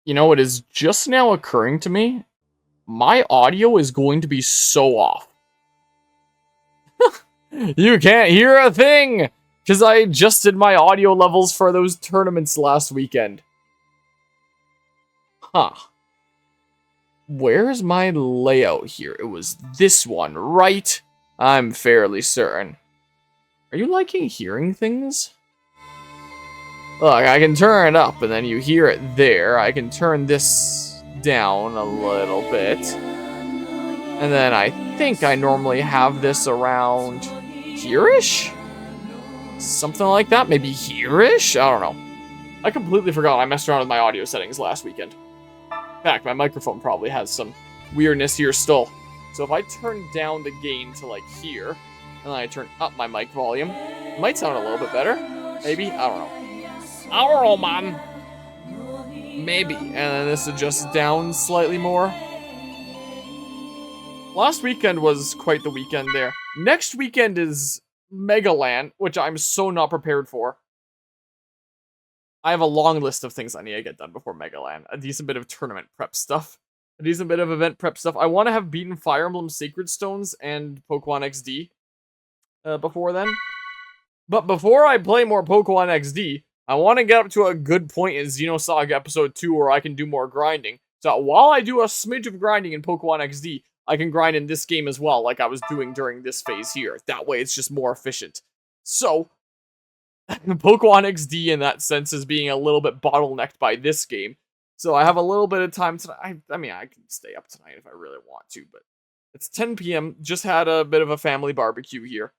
You know, it is just now occurring to me, my audio is going to be so off. You can't hear a thing! Because I adjusted my audio levels for those tournaments last weekend. Huh. Where's my layout here? It was this one, right? I'm fairly certain. Are you liking hearing things? Look, I can turn it up and then you hear it there. I can turn this down a little bit. And then I think I normally have this around here-ish? Something like that? Maybe here-ish? I don't know. I completely forgot I messed around with my audio settings last weekend. In fact, my microphone probably has some weirdness here still. So if I turn down the gain to like here, and then I turn up my mic volume, it might sound a little bit better. Maybe? I don't know. I don't know, man. Maybe. And then this adjusts down slightly more. Last weekend was quite the weekend there. Next weekend is Megaland, which I'm so not prepared for. I have a long list of things I need to get done before Megaland. A decent bit of tournament prep stuff. A decent bit of event prep stuff. I want to have beaten Fire Emblem Sacred Stones and Pokemon XD before then. But before I play more Pokemon XD, I want to get up to a good point in Xenosaga Episode 2 where I can do more grinding. So while I do a smidge of grinding in Pokemon XD, I can grind in this game as well, like I was doing during this phase here. That way it's just more efficient. So, Pokemon XD in that sense is being a little bit bottlenecked by this game. So I have a little bit of time tonight. I mean, I can stay up tonight if I really want to, but it's 10 p.m. Just had a bit of a family barbecue here.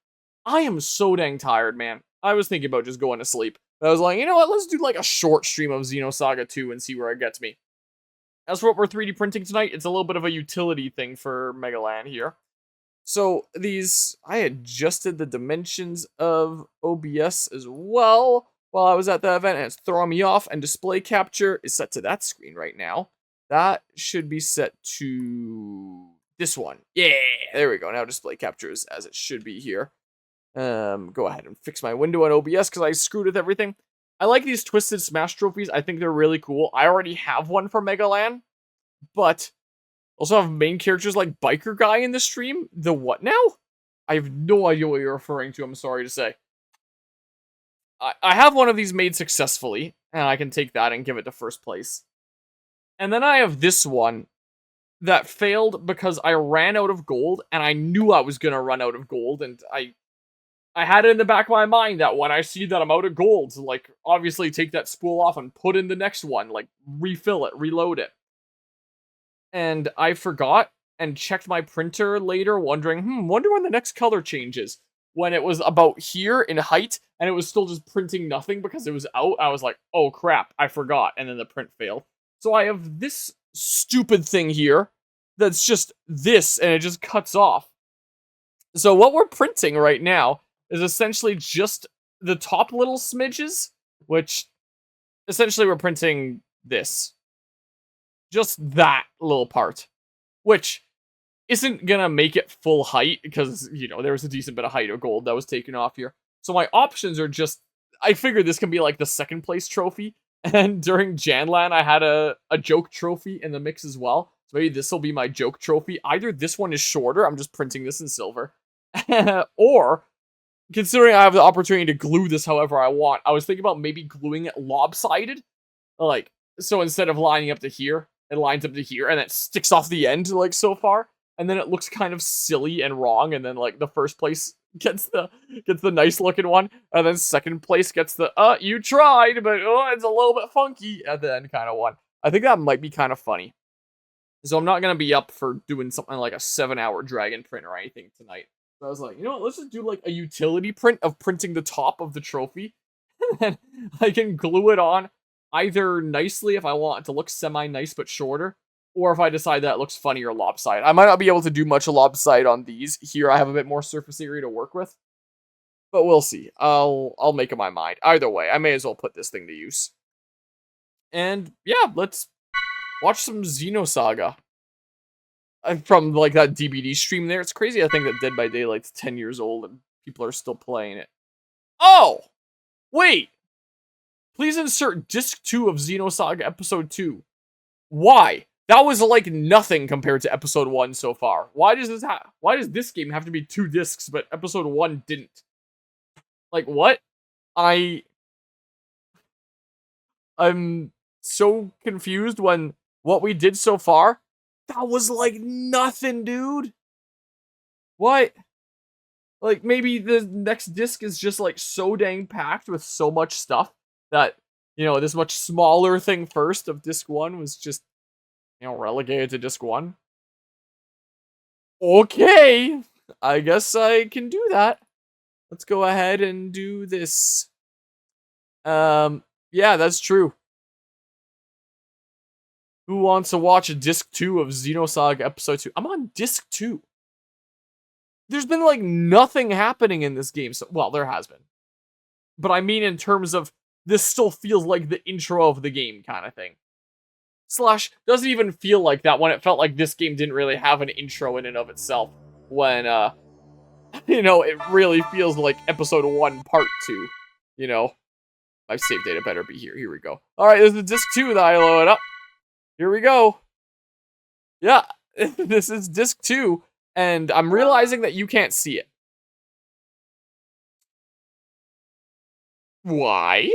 I am so dang tired, man. I was thinking about just going to sleep. But I was like, you know what? Let's do like a short stream of Xenosaga 2 and see where it gets me. As for what we're 3D printing tonight, it's a little bit of a utility thing for Megaland here. So these, I adjusted the dimensions of OBS as well while I was at the event, and it's throwing me off, and display capture is set to that screen right now. That should be set to this one. Yeah, there we go. Now display capture is as it should be here. Go ahead and fix my window on OBS because I screwed with everything. I like these Twisted Smash trophies. I think they're really cool. I already have one for Megaland, but also have main characters like Biker Guy in the stream. The what now? I have no idea what you're referring to, I'm sorry to say. I have one of these made successfully, and I can take that and give it to first place. And then I have this one that failed because I ran out of gold, and I knew I was going to run out of gold, and I had it in the back of my mind that when I see that I'm out of gold, like, obviously take that spool off and put in the next one, like, refill it, reload it. And I forgot and checked my printer later, wondering, wonder when the next color changes. When it was about here in height, and it was still just printing nothing because it was out, I was like, oh crap, I forgot, and then the print failed. So I have this stupid thing here that's just this, and it just cuts off. So what we're printing right now is essentially just the top little smidges, which essentially we're printing this. Just that little part, which isn't gonna make it full height because, you know, there was a decent bit of height of gold that was taken off here. So my options are just, I figured this can be like the second place trophy. And during Janlan, I had a joke trophy in the mix as well. So maybe this will be my joke trophy. Either this one is shorter, I'm just printing this in silver. Or, considering I have the opportunity to glue this however I want, I was thinking about maybe gluing it lopsided. Like, so instead of lining up to here, it lines up to here, and it sticks off the end, like, so far. And then it looks kind of silly and wrong, and then, like, the first place gets the nice looking one, and then second place gets the, you tried, but, it's a little bit funky at the end kind of one. I think that might be kind of funny. So I'm not going to be up for doing something like a 7-hour dragon print or anything tonight. So I was like, you know what, let's just do, like, a utility print of printing the top of the trophy, and then I can glue it on either nicely if I want it to look semi-nice but shorter, or if I decide that it looks funny or lopsided. I might not be able to do much lopsided on these. Here I have a bit more surface area to work with, but we'll see. I'll make up my mind. Either way, I may as well put this thing to use. And yeah, let's watch some Xenosaga. From like that DBD stream there. It's crazy I think that Dead by Daylight's 10 years old and people are still playing it. Oh! Wait! Please insert disc 2 of Xenosaga episode 2. Why? That was like nothing compared to episode 1 so far. Why does this game have to be 2 discs, but episode 1 didn't? Like, what? I'm so confused when what we did so far, that was like nothing, dude. What? Like, maybe the next disc is just like so dang packed with so much stuff that, you know, this much smaller thing first of disc 1 was just, you know, relegated to disc 1. Okay, I guess I can do that. Let's go ahead and do this. Yeah, that's true. Who wants to watch disc 2 of Xenosaga episode 2? I'm on disc 2. There's been like nothing happening in this game. So, well, there has been. But I mean in terms of this still feels like the intro of the game kind of thing. Slash doesn't even feel like that when it felt like this game didn't really have an intro in and of itself. When, you know, it really feels like episode 1, part 2. You know, my save data better be here. Here we go. Alright, this is disc 2 that I load up. Here we go. Yeah, this is disc 2, and I'm realizing that you can't see it. Why?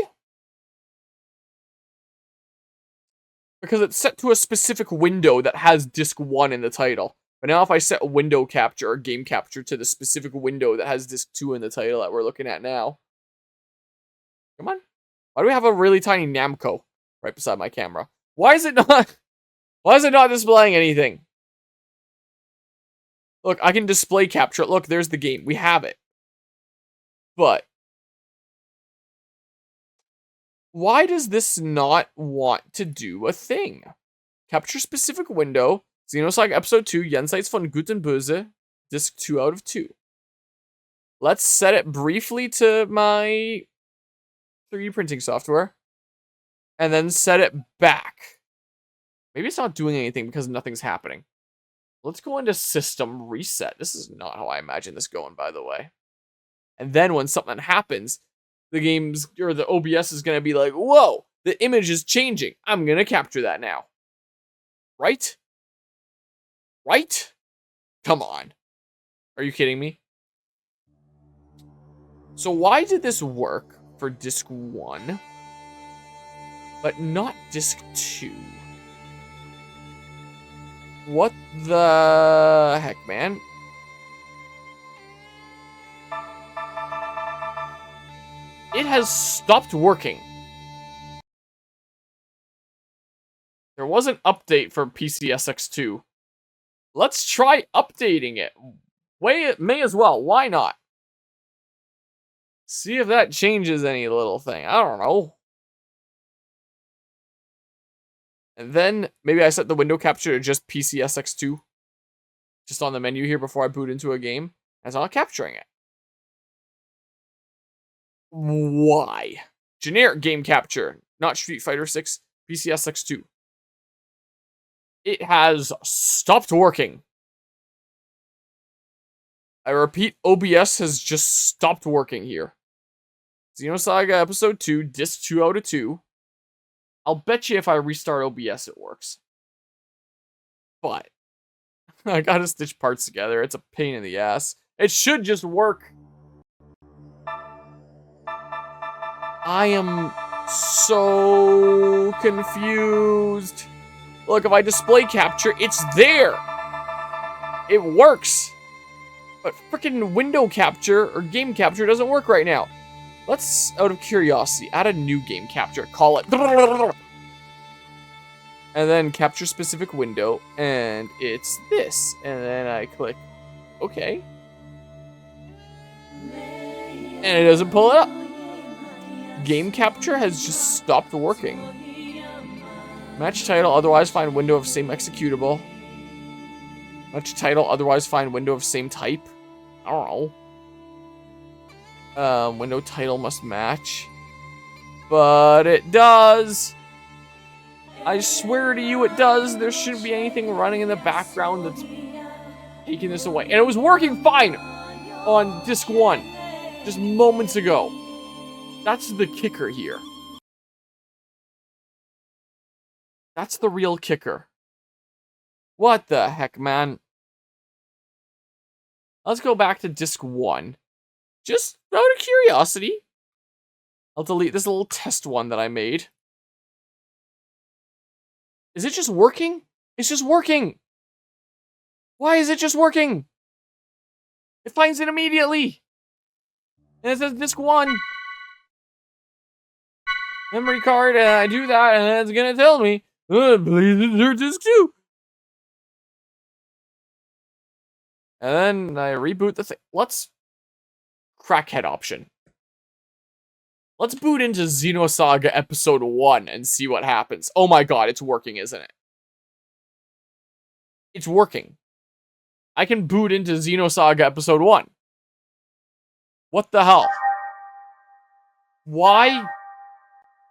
Because it's set to a specific window that has disc 1 in the title. But now if I set a window capture or game capture to the specific window that has disc 2 in the title that we're looking at now. Come on. Why do we have a really tiny Namco right beside my camera? Why is it not displaying anything? Look, I can display capture it. Look, there's the game. We have it. But why does this not want to do a thing? Capture specific window. Xenosaga episode 2, Jenseits, und Böse, disc 2 out of 2. Let's set it briefly to my 3D printing software. And then set it back. Maybe it's not doing anything because nothing's happening. Let's go into system reset. This is not how I imagine this going, by the way. And then when something happens, the game's, or the OBS is going to be like, whoa, the image is changing. I'm going to capture that now. Right? Right? Come on. Are you kidding me? So why did this work for disc 1, but not disc 2? What the heck, man? It has stopped working. There was an update for PCSX2. Let's try updating it. May as well. Why not? See if that changes any little thing. I don't know. And then maybe I set the window capture to just PCSX2. Just on the menu here before I boot into a game. And it's not capturing it. Why? Generic game capture. Not Street Fighter 6. PCSX2. It has stopped working. I repeat, OBS has just stopped working here. Xenosaga episode 2, disc 2 out of 2. I'll bet you if I restart OBS it works. But I gotta stitch parts together. It's a pain in the ass. It should just work. I am so confused. Look, if I display capture, it's there. It works. But freaking window capture or game capture doesn't work right now. Let's, out of curiosity, add a new game capture. Call it. And then capture specific window. And it's this. And then I click OK. And it doesn't pull it up. Game capture has just stopped working. Match title, otherwise find window of same executable. Match title, otherwise find window of same type. I don't know. Window title must match. But it does. I swear to you it does. There shouldn't be anything running in the background that's taking this away. And it was working fine on disc 1 just moments ago. That's the kicker here. That's the real kicker. What the heck, man? Let's go back to disc 1. Just out of curiosity. I'll delete this little test one that I made. Is it just working? It's just working. Why is it just working? It finds it immediately. And it says disc 1. Memory card, and I do that, and it's gonna tell me, please insert disc 2. And then I reboot the thing. Let's crackhead option. Let's boot into Xenosaga episode 1 and see what happens. Oh my god, it's working, isn't it? It's working. I can boot into Xenosaga episode 1. What the hell? Why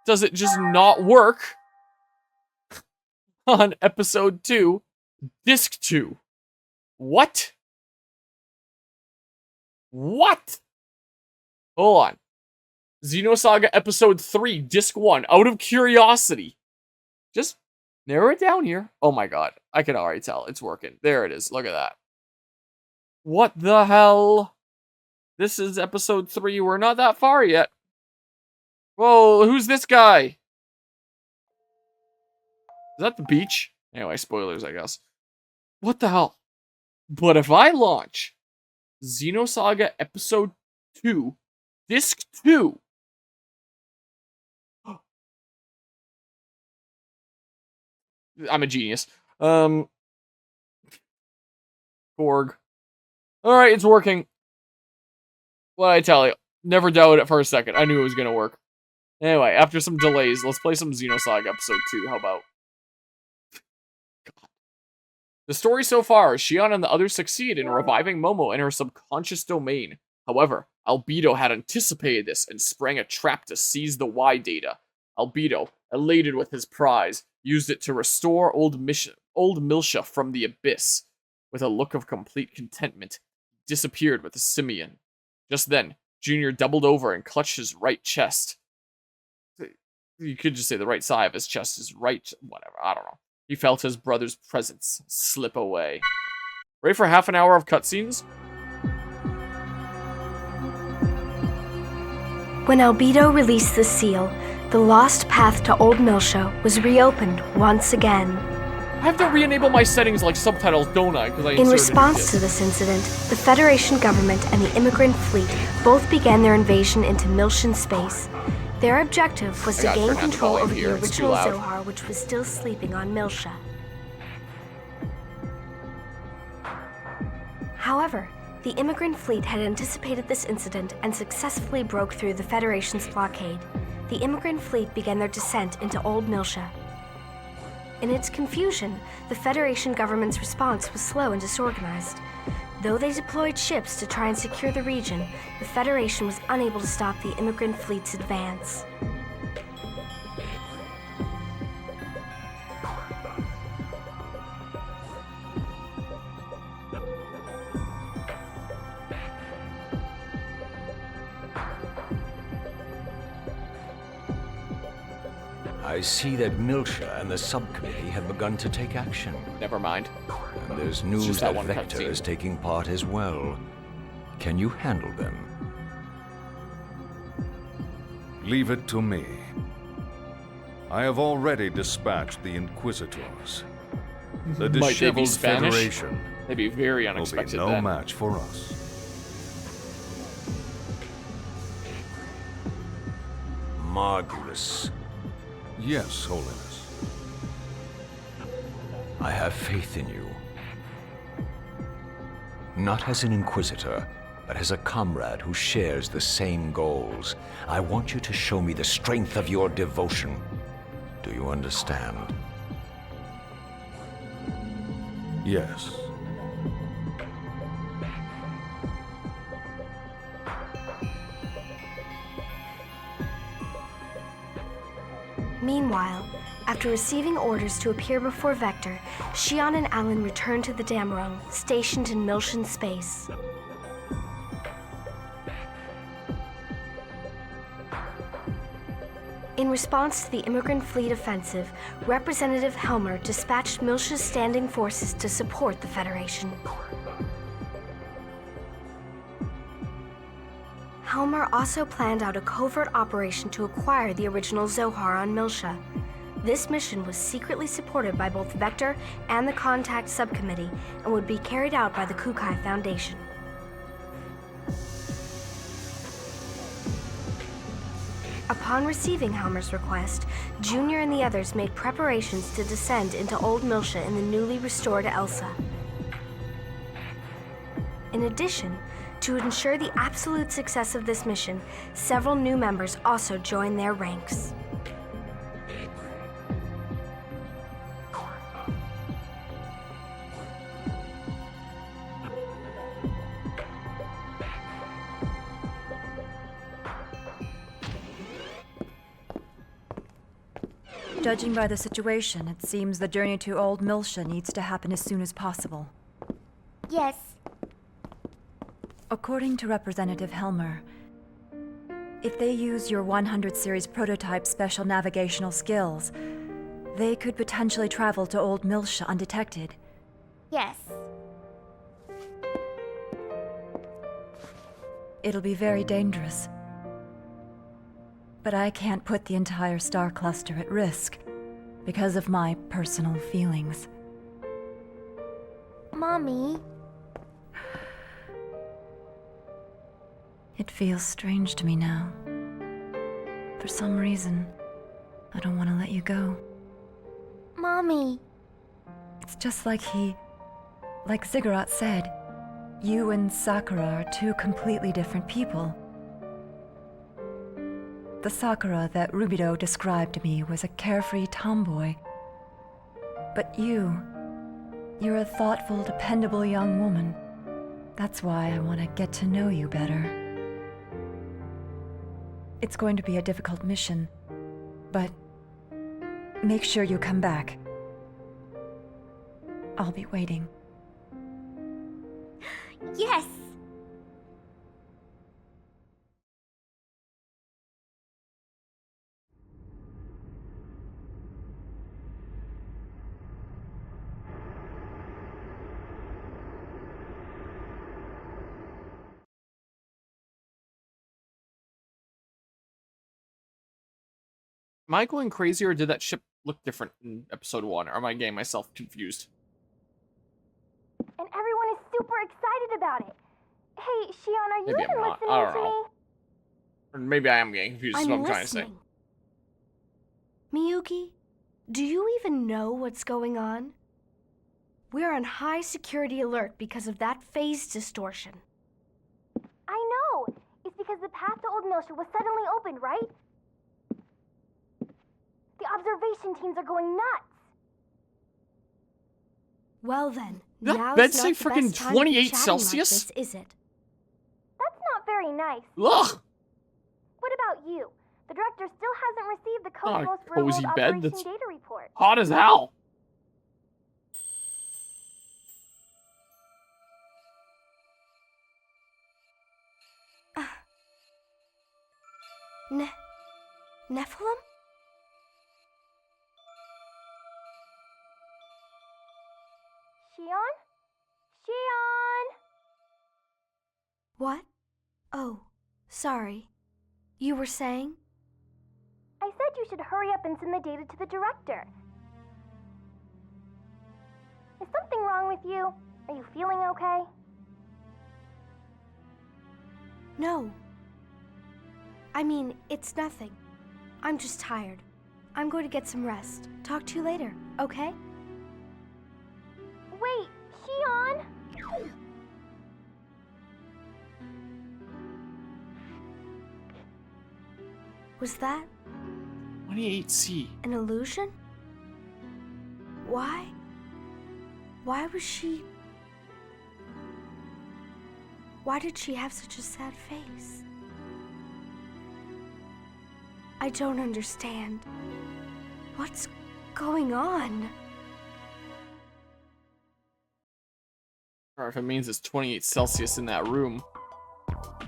does it just not work on episode 2, disc 2? What? What? Hold on. Xenosaga episode 3, disc 1, out of curiosity. Just narrow it down here. Oh my god, I can already tell. It's working. There it is. Look at that. What the hell? This is episode 3. We're not that far yet. Whoa, who's this guy? Is that the beach? Anyway, spoilers, I guess. What the hell? But if I launch Xenosaga episode 2, disc 2. I'm a genius. Borg. Alright, it's working. What I tell you? Never doubted it for a second. I knew it was gonna work. Anyway, after some delays, let's play some Xenosaga episode 2. How about? God. The story so far, Shion and the others succeed in reviving Momo in her subconscious domain. However, Albedo had anticipated this and sprang a trap to seize the Y data. Albedo, elated with his prize, used it to restore old Milsha from the abyss. With a look of complete contentment, he disappeared with the simian. Just then, Junior doubled over and clutched his right chest. You could just say the right side of his chest is right, whatever, I don't know. He felt his brother's presence slip away. Ready for half an hour of cutscenes? When Albedo released the seal, the lost path to Old Milsha was reopened once again. I have to re-enable my settings like subtitles, don't I? Because In response to this incident, the Federation government and the immigrant fleet both began their invasion into Milshan space. Their objective was to gain control over the original Zohar, which was still sleeping on Milsha. However, the immigrant fleet had anticipated this incident and successfully broke through the Federation's blockade. The immigrant fleet began their descent into Old Milsha. In its confusion, the Federation government's response was slow and disorganized. Though they deployed ships to try and secure the region, the Federation was unable to stop the immigrant fleet's advance. I see that Milsha and the subcommittee have begun to take action. Never mind. And there's news that Vector is taking part as well. Can you handle them? Leave it to me. I have already dispatched the Inquisitors. The disheveled Federation They'd be very unexpected will be no match for us. Margulis. Yes, Holiness. I have faith in you. Not as an Inquisitor, but as a comrade who shares the same goals. I want you to show me the strength of your devotion. Do you understand? Yes. Meanwhile, after receiving orders to appear before Vector, Shion and Alan returned to the Damrung, stationed in Milshan space. In response to the immigrant fleet offensive, Representative Helmer dispatched Miltia's standing forces to support the Federation. Helmer also planned out a covert operation to acquire the original Zohar on Miltia. This mission was secretly supported by both Vector and the Contact Subcommittee and would be carried out by the Kukai Foundation. Upon receiving Helmer's request, Junior and the others made preparations to descend into Old Miltia in the newly restored Elsa. In addition, to ensure the absolute success of this mission, several new members also joined their ranks. Judging by the situation, it seems the journey to Old Miltia needs to happen as soon as possible. Yes. According to Representative Helmer, if they use your 100 series prototype special navigational skills, they could potentially travel to Old Miltia undetected. Yes. It'll be very dangerous. But I can't put the entire star cluster at risk because of my personal feelings. Mommy. It feels strange to me now. For some reason, I don't want to let you go. Mommy. It's just like Ziggurat said, you and Sakura are two completely different people. The Sakura that Rubido described to me was a carefree tomboy. But you're a thoughtful, dependable young woman. That's why I want to get to know you better. It's going to be a difficult mission, but make sure you come back. I'll be waiting. Yes! Am I going crazy, or did that ship look different in episode 1? Or am I getting myself confused? And everyone is super excited about it. Hey, Shion, are you Maybe I'm even not. listening I don't to know. me? Or maybe I am getting confused, is what I'm trying to say. listening. Miyuki, do you even know what's going on? We're on high security alert because of that phase distortion. I know. It's because the path to Old Miltia was suddenly opened, right? The observation teams are going nuts. Well then, That now's bed not say the frickin' best time to be 28 chatting Celsius? like this, is it? That's not very nice. Ugh! What about you? The director still hasn't received the Not a Cosmos cozy Real-World bed, Operation that's- Data Report. Hot as hell! Nephilim? Shion? Shion! What? Oh, sorry. You were saying? I said you should hurry up and send the data to the director. Is something wrong with you? Are you feeling okay? No. I mean, it's nothing. I'm just tired. I'm going to get some rest. Talk to you later, okay? Wait, Shion! Was that 28C. an illusion? Why? Why was she... Why did she have such a sad face? I don't understand. What's going on? Or if it means it's 28 Celsius in that room.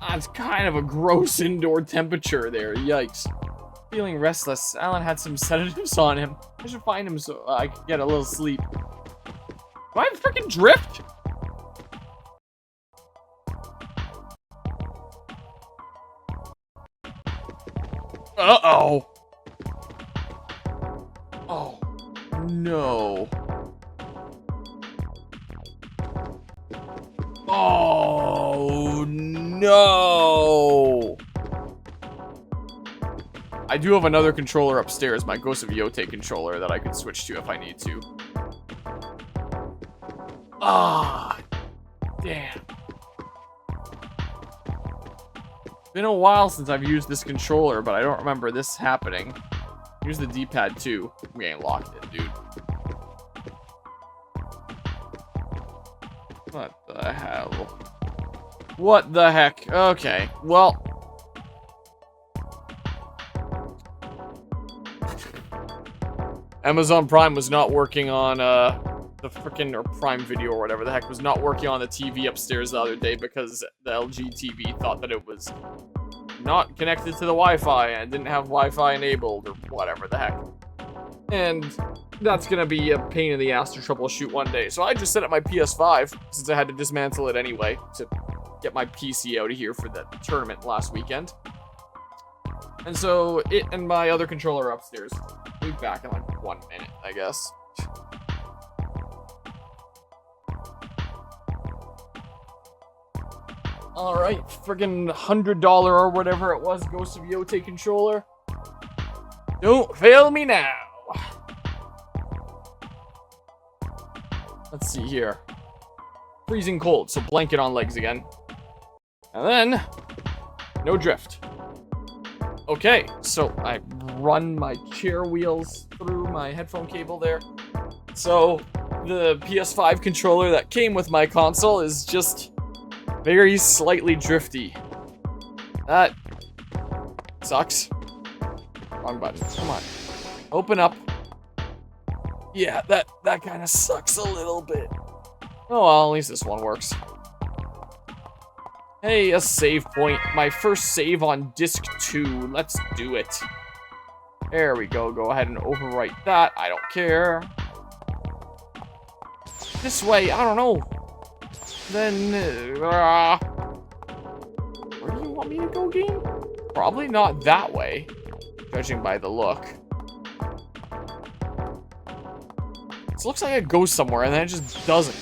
That's kind of a gross indoor temperature there, yikes. feeling restless. Alan had some sedatives on him. I should find him so I could get a little sleep. Do I freaking drift? Uh-oh. Oh, no. Oh, no. I do have another controller upstairs, my Ghost of Yote controller that I could switch to if I need to. Ah, damn. Been a while since I've used this controller, but I don't remember this happening. Use the D-pad too. We ain't locked in, dude. What the hell? What the heck? Okay, well. Amazon Prime was not working on, the frickin' or Prime Video or whatever the heck was not working on the TV upstairs the other day because the LG TV thought that it was not connected to the Wi-Fi and didn't have Wi-Fi enabled or whatever the heck. And that's gonna be a pain in the ass to troubleshoot one day. So I just set up my PS5 since I had to dismantle it anyway to get my PC out of here for the tournament last weekend. And so it and my other controller upstairs. We'll be back in like 1 minute, I guess. Alright, friggin' $100 or whatever it was Ghost of Yote controller. Don't fail me now. Let's see here. Freezing cold, so blanket on legs again. And then, no drift. Okay, so I run my chair wheels through my headphone cable there. So, the PS5 controller that came with my console is just very slightly drifty. That sucks. Wrong button. Come on. Open up. Yeah, that kind of sucks a little bit. Oh well, at least this one works. Hey, a save point. My first save on disc 2. Let's do it. There we go. Go ahead and overwrite that. I don't care. This way, I don't know. Then, where do you want me to go, game? Probably not that way, judging by the look. This looks like it goes somewhere, and then it just doesn't.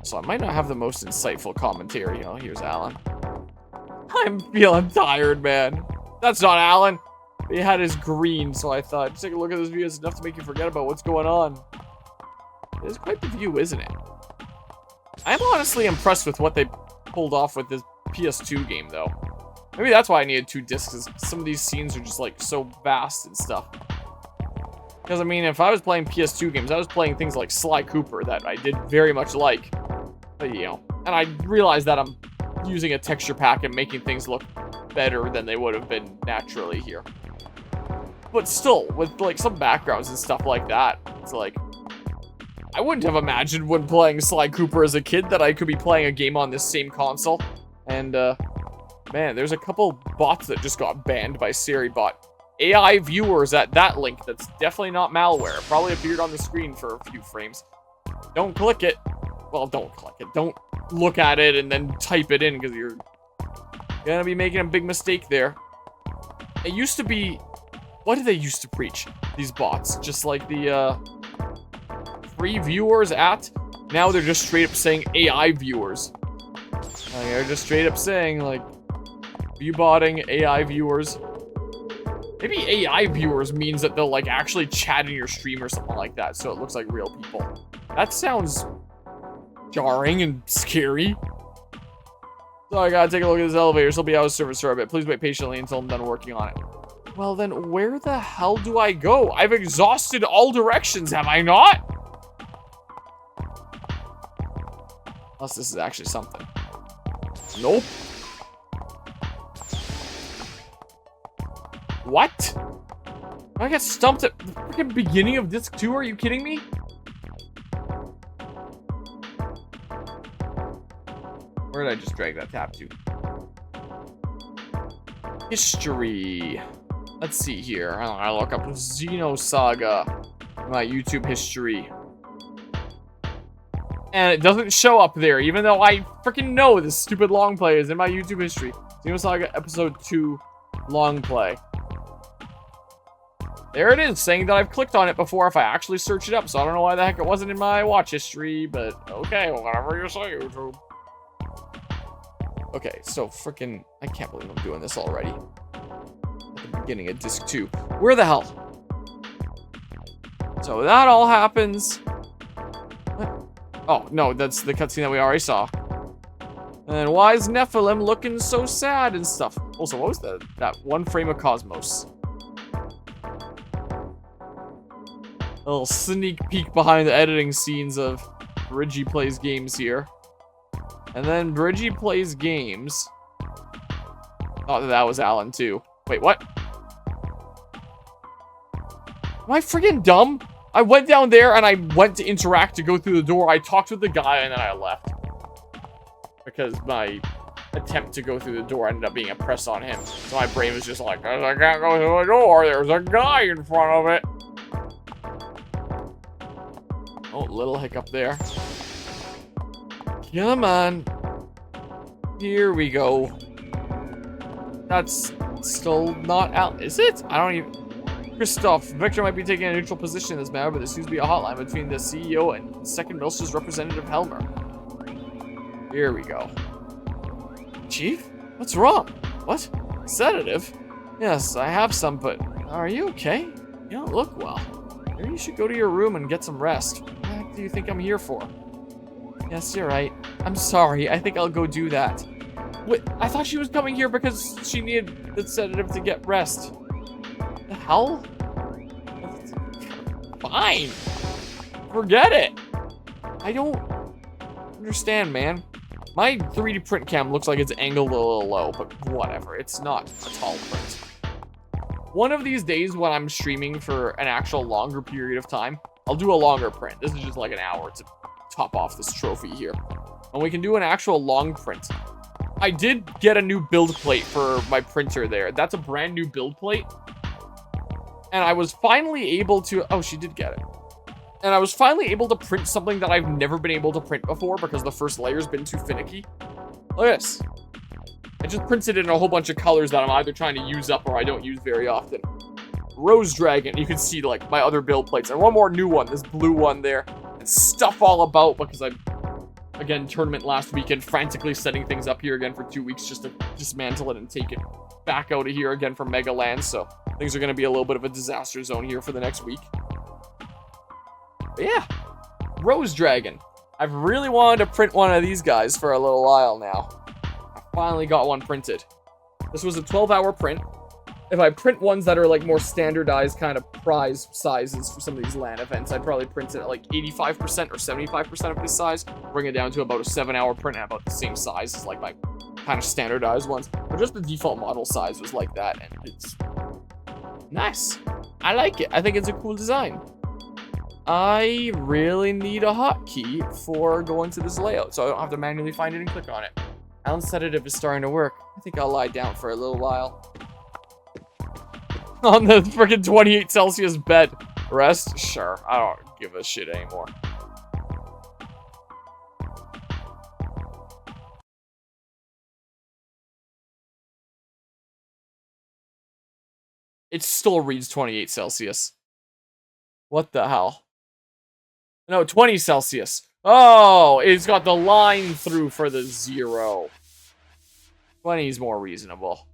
So I might not have the most insightful commentary. Oh, here's Alan. I'm feeling tired, man. That's not Alan. He had his green, so I thought, just take a look at this view. It's enough to make you forget about what's going on. It is quite the view, isn't it? I'm honestly impressed with what they pulled off with this PS2 game, though. Maybe that's why I needed 2 discs, is some of these scenes are just, like, so vast and stuff. Because, I mean, if I was playing PS2 games, I was playing things like Sly Cooper that I did very much like. But, you know, and I realized that I'm using a texture pack and making things look better than they would have been naturally here. But still, with, like, some backgrounds and stuff like that, it's like, I wouldn't have imagined when playing Sly Cooper as a kid that I could be playing a game on this same console. And, man, there's a couple bots that just got banned by SiriBot. AI viewers at that link. That's definitely not malware. It probably appeared on the screen for a few frames. Don't click it. Well, don't click it. Don't look at it and then type it in because you're gonna be making a big mistake there. It used to be... What did they used to preach? These bots. Just like the, free viewers at... Now they're just straight up saying AI viewers. They're just straight up saying, like... View-botting AI viewers. Maybe AI viewers means that they'll, like, actually chat in your stream or something like that, so it looks like real people. That sounds jarring and scary. So I gotta take a look at this elevator. It'll be out of service for a bit. Please wait patiently until I'm done working on it. Well, then where the hell do I go? I've exhausted all directions, have I not? Unless this is actually something. Nope. What? I got stumped at the freaking beginning of disc 2? Are you kidding me? Where did I just drag that tab to? History. Let's see here. I look up Xenosaga. My YouTube history. And it doesn't show up there, even though I freaking know this stupid long play is in my YouTube history. Xenosaga Episode 2 long play. There it is, saying that I've clicked on it before if I actually search it up, so I don't know why the heck it wasn't in my watch history, but okay, whatever you say, YouTube. Okay, so freaking, I can't believe I'm doing this already. At the beginning of disc 2. Where the hell? So that all happens. What? Oh, no, that's the cutscene that we already saw. And why is Nephilim looking so sad and stuff? Also, what was that one frame of Cosmos? A little sneak peek behind the editing scenes of Bridgie Plays Games here. And then Bridgie Plays Games. Thought that was Alan too. Wait, what? Am I freaking dumb? I went down there and I went to interact to go through the door. I talked with the guy and then I left. Because my attempt to go through the door ended up being a press on him. So my brain was just like, I can't go through the door. There's a guy in front of it. Oh, little hiccup there. Come on. Here we go. That's still not out. Is it? I don't even... Christoph, Victor might be taking a neutral position in this matter, but there seems to be a hotline between the CEO and second Milster's representative, Helmer. Here we go. Chief? What's wrong? What? Sedative? Yes, I have some, but are you okay? You don't look well. Maybe you should go to your room and get some rest. What the heck do you think I'm here for? Yes, you're right. I'm sorry. I think I'll go do that. Wait, I thought she was coming here because she needed the sedative to get rest. The hell? Fine. Forget it. I don't understand, man. My 3D print cam looks like it's angled a little low, but whatever. It's not a tall print. One of these days when I'm streaming for an actual longer period of time, I'll do a longer print. This is just like an hour to top off this trophy here. And we can do an actual long print. I did get a new build plate for my printer there. That's a brand new build plate. And I was finally able to... Oh, she did get it. And I was finally able to print something that I've never been able to print before because the first layer's been too finicky. Look at this. I just printed it in a whole bunch of colors that I'm either trying to use up or I don't use very often. Rose Dragon. You can see, like, my other build plates. And one more new one. This blue one there. And stuff all about because I... Again, tournament last weekend, frantically setting things up here again for 2 weeks just to dismantle it and take it back out of here again from Mega Land. So things are going to be a little bit of a disaster zone here for the next week. But yeah, Rose Dragon. I've really wanted to print one of these guys for a little while now. I finally got one printed. This was a 12-hour print. If I print ones that are like more standardized kind of prize sizes for some of these LAN events, I'd probably print it at like 85% or 75% of this size, bring it down to about a 7-hour print at about the same size as like my kind of standardized ones. But just the default model size was like that, and it's nice. I like it. I think it's a cool design. I really need a hotkey for going to this layout, so I don't have to manually find it and click on it. Alan's sedative is starting to work. I think I'll lie down for a little while. On the freaking 28 Celsius bed. Rest? Sure. I don't give a shit anymore. It still reads 28 Celsius. What the hell? No, 20 Celsius. Oh, it's got the line through for the 0. 20 is more reasonable.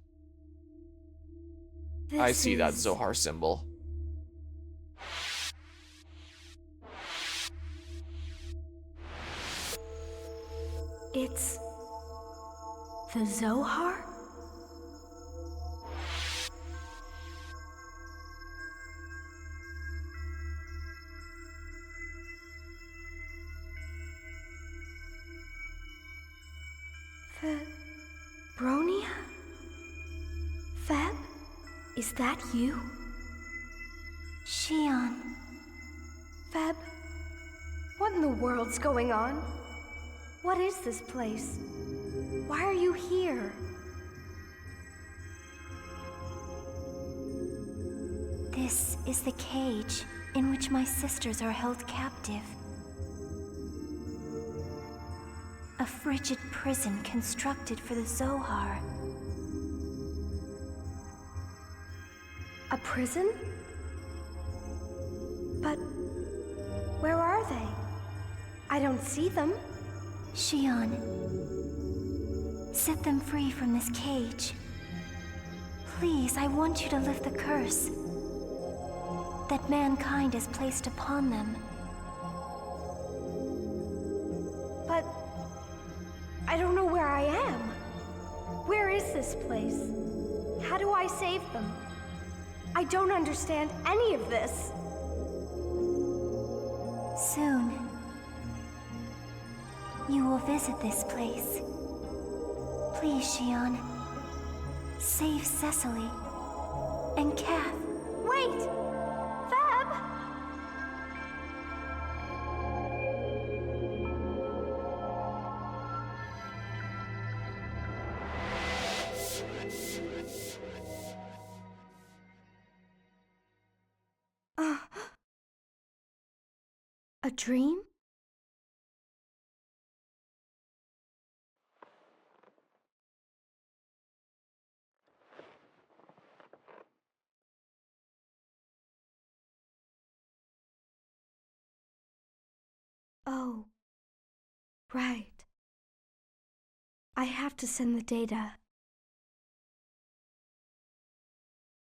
I see that Zohar symbol. It's the Zohar? The Bronia? Feb? Is that you? Xion. Feb? What in the world's going on? What is this place? Why are you here? is the cage in which my sisters are held captive. A frigid prison constructed for the Zohar. A prison? But where are they? I don't see them. Xion, set them free from this cage. Please, I want you to lift the curse that mankind has placed upon them. But I don't know where I am. Where is this place? How do I save them? I don't understand any of this. Soon, you will visit this place. Please, Xion, save Cecily and Kath. Wait! Fab! A dream? Oh, right. I have to send the data